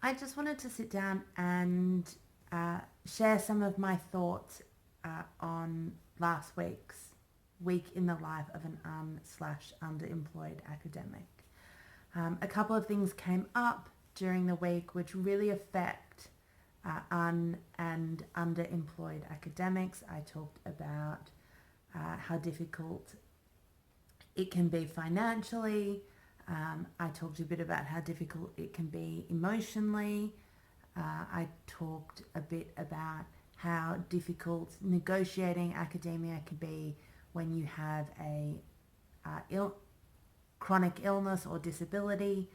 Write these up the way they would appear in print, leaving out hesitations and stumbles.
I just wanted to sit down and share some of my thoughts on last week's week in the life of an underemployed academic. A couple of things came up during the week which really affect and underemployed academics. I talked about how difficult it can be financially. I talked a bit about how difficult it can be emotionally. I talked a bit about how difficult negotiating academia can be when you have a chronic illness or disability.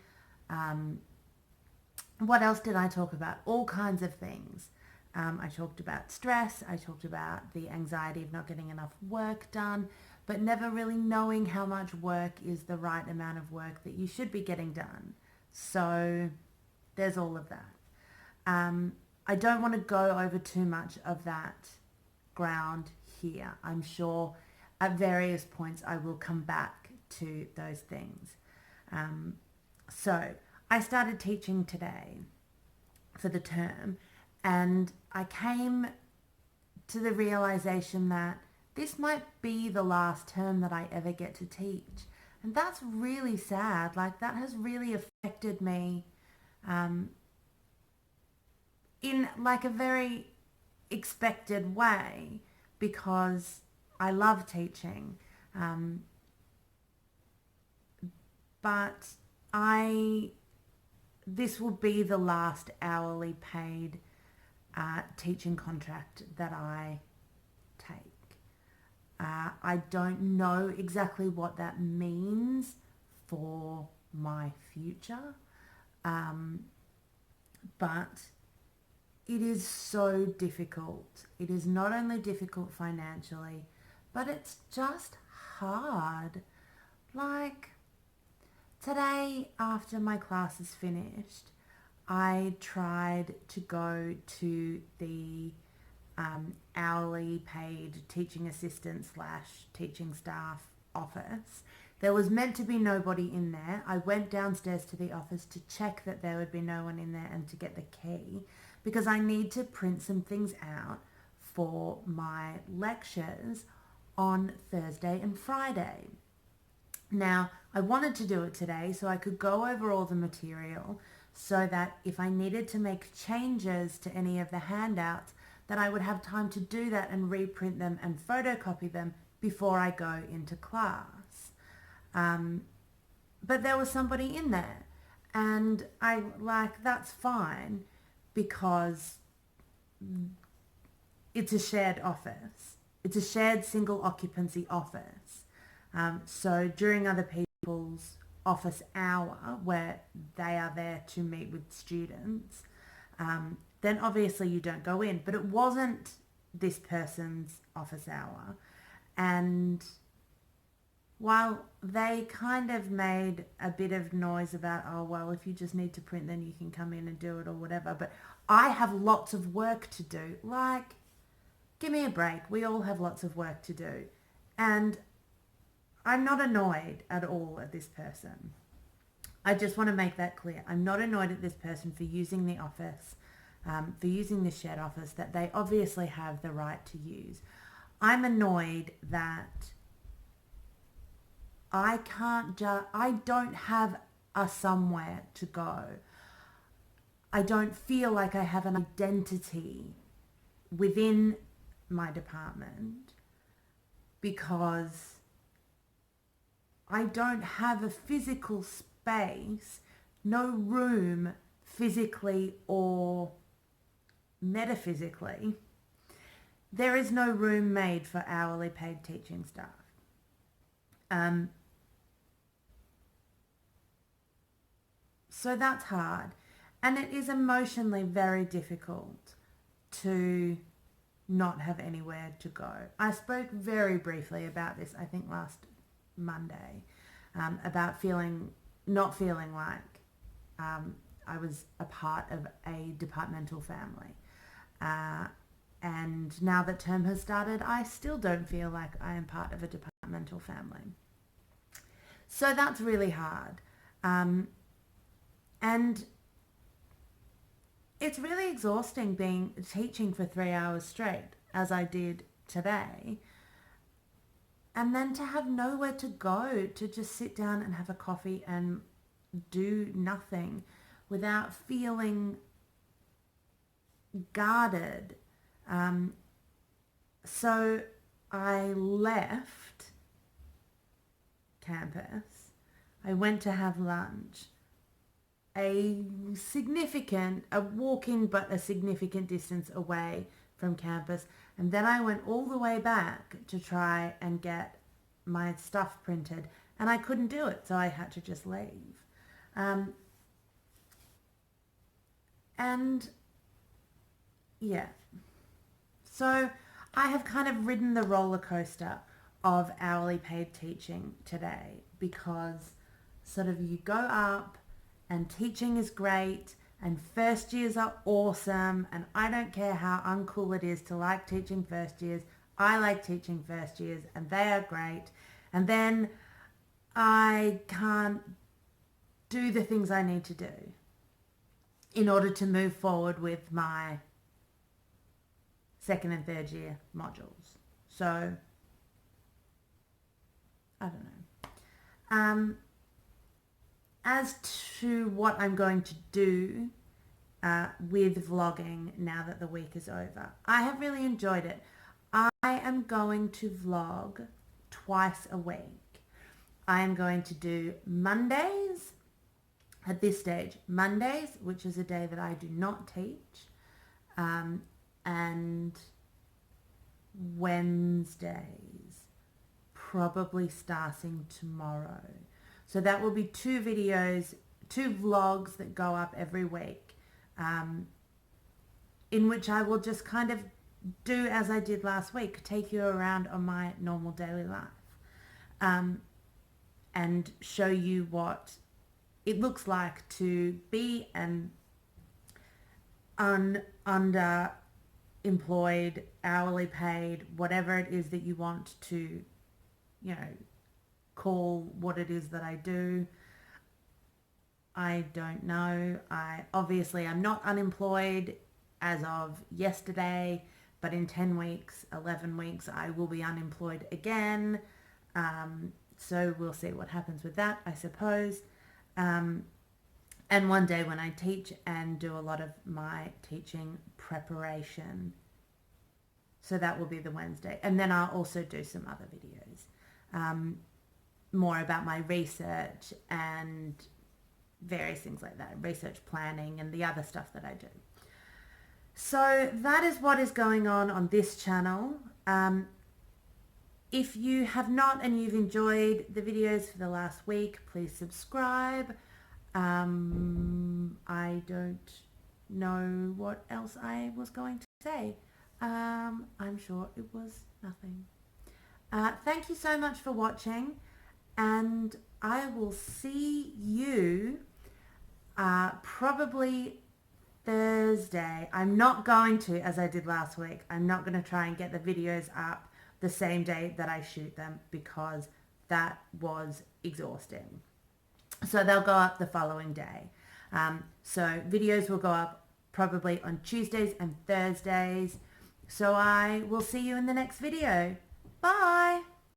What else did I talk about? All kinds of things. I talked about stress. I talked about the anxiety of not getting enough work done, but never really knowing how much work is the right amount of work that you should be getting done. So there's all of that. I don't want to go over too much of that ground here. I'm sure at various points I will come back to those things. So I started teaching today for the term, and I came to the realization that this might be the last term that I ever get to teach. And that's really sad. Like, that has really affected me in like a very expected way, because I love teaching. But this will be the last hourly paid teaching contract that I take. I don't know exactly what that means for my future, but it is so difficult. It is not only difficult financially, but it's just hard. Like, today, after my class is finished, I tried to go to the hourly paid teaching assistant / teaching staff office. There was meant to be nobody in there. I went downstairs to the office to check that there would be no one in there and to get the key, because I need to print some things out for my lectures on Thursday and Friday. Now, I wanted to do it today so I could go over all the material, so that if I needed to make changes to any of the handouts, that I would have time to do that and reprint them and photocopy them before I go into class. But there was somebody in there, and that's fine, because it's a shared office. It's a shared single occupancy office. So during other people's office hour, where they are there to meet with students, then obviously you don't go in. But it wasn't this person's office hour. And while they kind of made a bit of noise about, oh, well, if you just need to print, then you can come in and do it or whatever. But I have lots of work to do. Like, give me a break. We all have lots of work to do. And I'm not annoyed at all at this person. I just want to make that clear. I'm not annoyed at this person for using the office, for using the shared office that they obviously have the right to use. I'm annoyed that I don't have a somewhere to go. I don't feel like I have an identity within my department, because I don't have a physical space, no room physically or metaphysically. There is no room made for hourly paid teaching staff. So that's hard. And it is emotionally very difficult to not have anywhere to go. I spoke very briefly about this, I think last Monday, about not feeling like I was a part of a departmental family. And now that term has started, I still don't feel like I am part of a departmental family. So that's really hard. And it's really exhausting teaching for 3 hours straight, as I did today. And then to have nowhere to go, to just sit down and have a coffee and do nothing without feeling guarded. So I left campus. I went to have lunch. A walking but a significant distance away from campus. And then I went all the way back to try and get my stuff printed. And I couldn't do it, so I had to just leave. And yeah. So I have kind of ridden the roller coaster of hourly paid teaching today, because sort of you go up and teaching is great and first years are awesome, and I don't care how uncool it is to like teaching first years. I like teaching first years and they are great. And then I can't do the things I need to do in order to move forward with my second and third year modules. So, I don't know. As to what I'm going to do with vlogging now that the week is over, I have really enjoyed it. I am going to vlog twice a week. I am going to do Mondays, at this stage, Mondays, which is a day that I do not teach, and Wednesdays, probably starting tomorrow. So that will be 2 vlogs that go up every week, in which I will just kind of do as I did last week, take you around on my normal daily life, and show you what it looks like to be an underemployed, hourly paid, whatever it is that you want to, call what it is that I do. I don't know. I'm not unemployed as of yesterday, but in 10 weeks, 11 weeks, I will be unemployed again. So we'll see what happens with that, I suppose. And one day when I teach and do a lot of my teaching preparation. So that will be the Wednesday. And then I'll also do some other videos, more about my research and various things like that, research planning and the other stuff that I do. So that is what is going on this channel. If you have not and you've enjoyed the videos for the last week, please subscribe. I don't know what else I was going to say. I'm sure it was nothing. Thank you so much for watching, and I will see you probably Thursday. I'm not going to, as I did last week, I'm not going to try and get the videos up the same day that I shoot them, because that was exhausting. So they'll go up the following day. So videos will go up probably on Tuesdays and Thursdays. So I will see you in the next video. Bye!